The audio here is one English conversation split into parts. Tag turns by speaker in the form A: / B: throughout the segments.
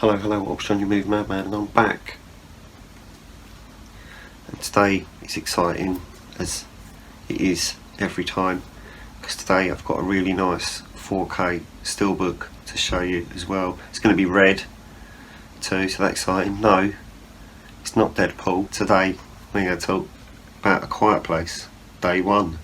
A: Hello, Option Your Move Madman, and I'm back. And today is exciting, as it is every time, because today I've got a really nice 4K Steelbook to show you as well. It's going to be red too, so that's exciting. No, it's not Deadpool. Today we're going to talk about A Quiet Place, Day 1.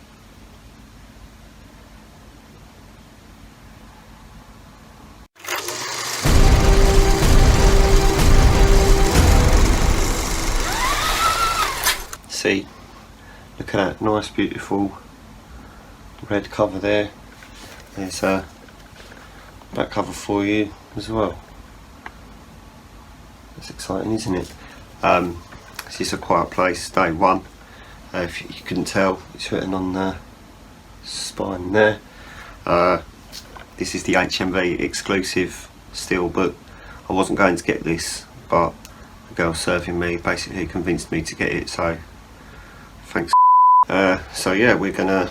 A: See, look at that nice beautiful red cover there. There's a back cover for you as well. That's exciting, isn't it? This is A Quiet Place, Day 1. If you couldn't tell, it's written on the spine there. This is the HMV exclusive Steelbook. I wasn't going to get this, but the girl serving me basically convinced me to get it, so thanks. So yeah, we're gonna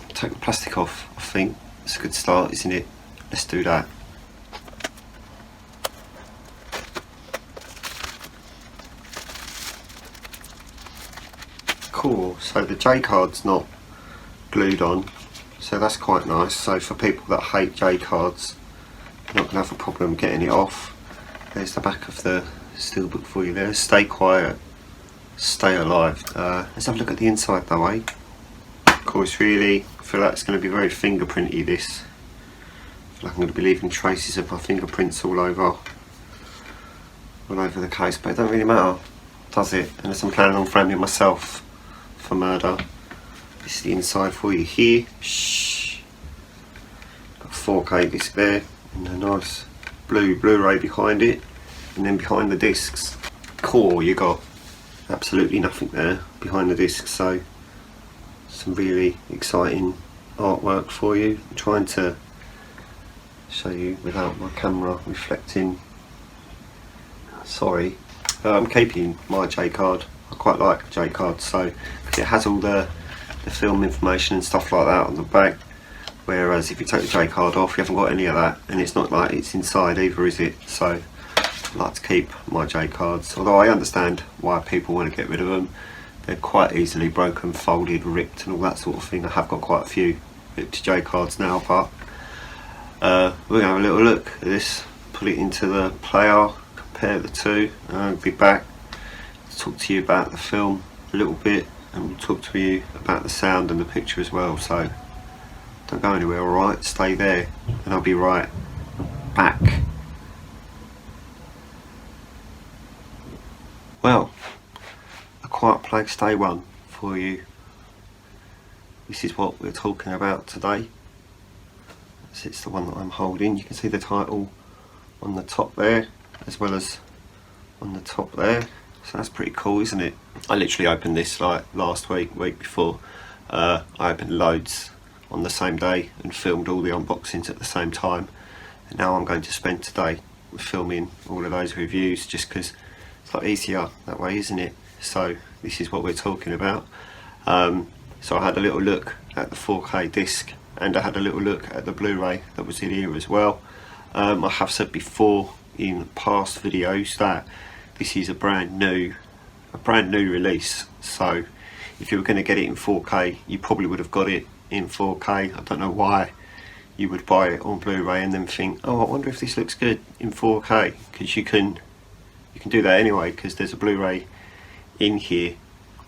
A: take the plastic off. I think it's a good start, isn't it? Let's do that. Cool, so the J card's not glued on, so that's quite nice. So for people that hate J cards, you're not gonna have a problem getting it off. There's the back of the Steelbook for you there. Stay quiet, stay alive. Let's have a look at the inside though, eh? Of course, really, I feel like it's going to be very fingerprinty, this. I feel like I'm going to be leaving traces of my fingerprints all over the case, but it don't really matter, does it? Unless I'm planning on framing myself for murder. This is the inside for you here. Shh. Got a 4K disc there, and a nice blue Blu-ray behind it, and then behind the discs, core, you got absolutely nothing there behind the disc, so some really exciting artwork for you. I'm trying to show you without my camera reflecting. Sorry. I'm keeping my J card. I quite like J cards, so because it has all the film information and stuff like that on the back, whereas if you take the J card off, you haven't got any of that, and it's not like it's inside either, is it? So I like to keep my J cards, although I understand why people want to get rid of them. They're quite easily broken, folded, ripped and all that sort of thing. I have got quite a few ripped J cards now, but we're going to have a little look at this, put it into the player, compare the two, and I'll be back to talk to you about the film a little bit, and we'll talk to you about the sound and the picture as well, so don't go anywhere, alright? Stay there and I'll be right back. Well, A Quiet Place, Day 1 for you. This is what we're talking about today. It's the one that I'm holding. You can see the title on the top there, as well as on the top there. So that's pretty cool, isn't it? I literally opened this like last week before. I opened loads on the same day and filmed all the unboxings at the same time. And now I'm going to spend today filming all of those reviews, just because it's like easier that way, isn't it? So this is what we're talking about. So I had a little look at the 4K disc, and I had a little look at the Blu-ray that was in here as well. I have said before in past videos that this is a brand new release. So if you were going to get it in 4K, you probably would have got it in 4K. I don't know why you would buy it on Blu-ray and then think, oh, I wonder if this looks good in 4K, because you can do that anyway, because there's a Blu-ray in here,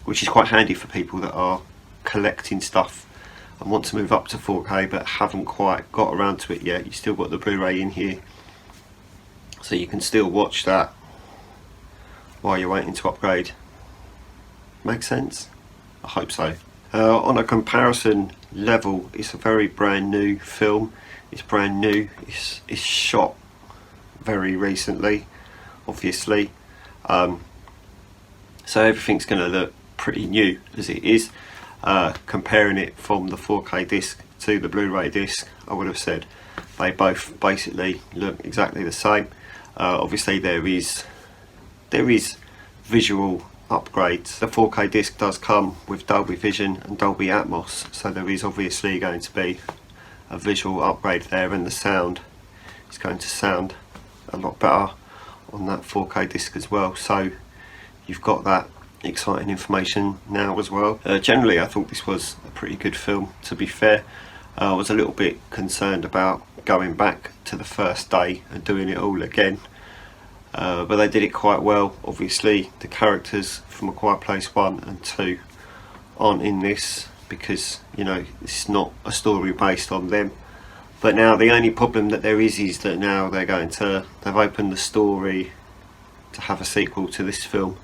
A: which is quite handy for people that are collecting stuff and want to move up to 4K but haven't quite got around to it yet. You still got the Blu-ray in here, so you can still watch that while you're waiting to upgrade. Make sense? I hope so. On a comparison level, it's a very brand new film. It's brand new. It's shot very recently, obviously, so everything's going to look pretty new as it is. Comparing it from the 4K disc to the Blu-ray disc, I would have said they both basically look exactly the same. Obviously there is visual upgrades. The 4K disc does come with Dolby Vision and Dolby Atmos, so there is obviously going to be a visual upgrade there, and the sound is going to sound a lot better. on that 4K disc as well, so you've got that exciting information now as well. Generally I thought this was a pretty good film, to be fair. I was a little bit concerned about going back to the first day and doing it all again, but they did it quite well. Obviously the characters from A Quiet Place 1 and 2 aren't in this because, you know, it's not a story based on them. But now the only problem that there is that now they've opened the story to have a sequel to this film,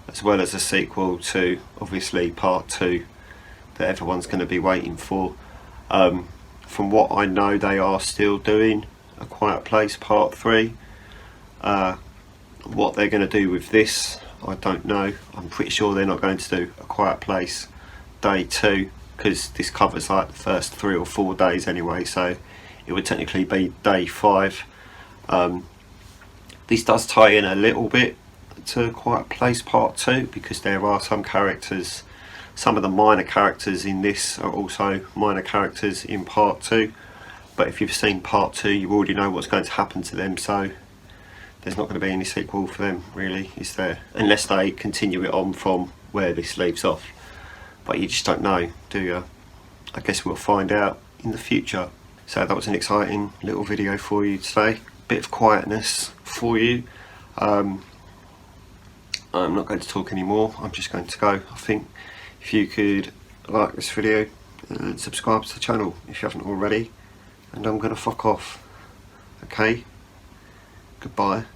A: as well as a sequel to obviously part 2 that everyone's going to be waiting for. From what I know, they are still doing A Quiet Place part 3. What they're going to do with this, I don't know. I'm pretty sure they're not going to do A Quiet Place day 2, because this covers like the first 3 or 4 days anyway, so it would technically be day 5. This does tie in a little bit to Quiet Place Part 2, because there are some characters, some of the minor characters in this are also minor characters in Part 2, but if you've seen Part 2 you already know what's going to happen to them, so there's not going to be any sequel for them really, is there? Unless they continue it on from where this leaves off, but you just don't know, do you? I guess we'll find out in the future. So that was an exciting little video for you today. Bit of quietness for you. I'm not going to talk anymore, I'm just going to go. I think if you could like this video and subscribe to the channel if you haven't already, and I'm going to fuck off. Okay, goodbye.